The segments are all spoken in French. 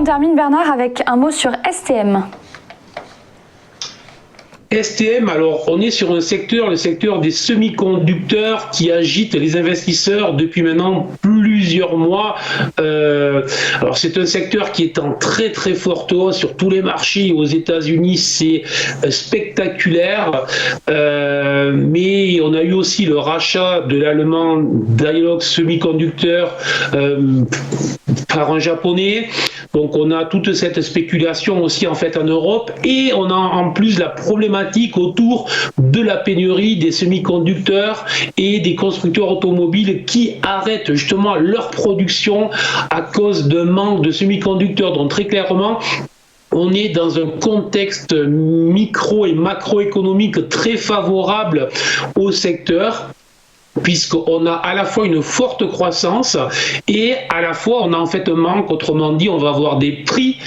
termine, Bernard, avec un mot sur STM. STM, alors on est sur un secteur, le secteur des semi-conducteurs qui agite les investisseurs depuis maintenant plusieurs mois. Alors c'est un secteur qui est en très très forte hausse sur tous les marchés aux États-Unis, c'est spectaculaire. Mais on a eu aussi le rachat de l'allemand Dialog Semiconductor par un japonais. Donc on a toute cette spéculation aussi en fait en Europe, et on a en plus la problématique autour de la pénurie des semi-conducteurs et des constructeurs automobiles qui arrêtent justement leur production à cause d'un manque de semi-conducteurs. Donc très clairement, on est dans un contexte micro et macroéconomique très favorable au secteur, puisqu'on a à la fois une forte croissance et à la fois on a en fait un manque. Autrement dit, on va avoir des prix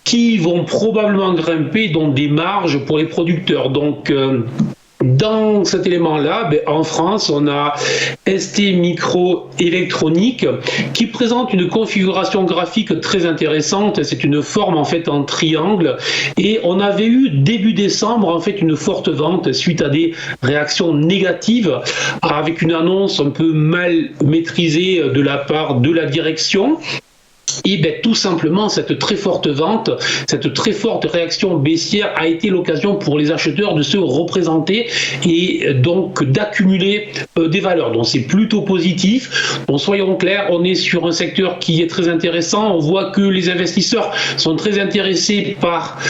qui vont probablement grimper, donc des marges pour les producteurs. Donc dans cet élément-là, en France, on a STMicroelectronics qui présente une configuration graphique très intéressante. C'est une forme en fait en triangle, et on avait eu début décembre en fait une forte vente suite à des réactions négatives avec une annonce un peu mal maîtrisée de la part de la direction. Et tout simplement, cette très forte vente, cette très forte réaction baissière a été l'occasion pour les acheteurs de se représenter et donc d'accumuler des valeurs. Donc c'est plutôt positif. Donc soyons clairs, on est sur un secteur qui est très intéressant. On voit que les investisseurs sont très intéressés par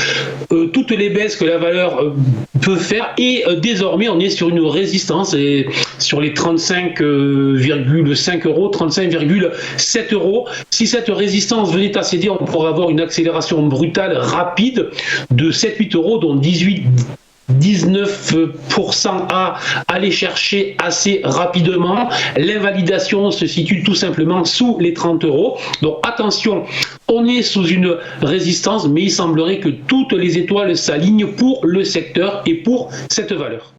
toutes les baisses que la valeur peut faire, et désormais on est sur une résistance et sur les 35,5 euros, 35,7 euros. Si cette résistance venait à céder, on pourrait avoir une accélération brutale rapide de 7-8 euros, dont 19% à aller chercher assez rapidement. L'invalidation se situe tout simplement sous les 30 euros. Donc attention, on est sous une résistance, mais il semblerait que toutes les étoiles s'alignent pour le secteur et pour cette valeur.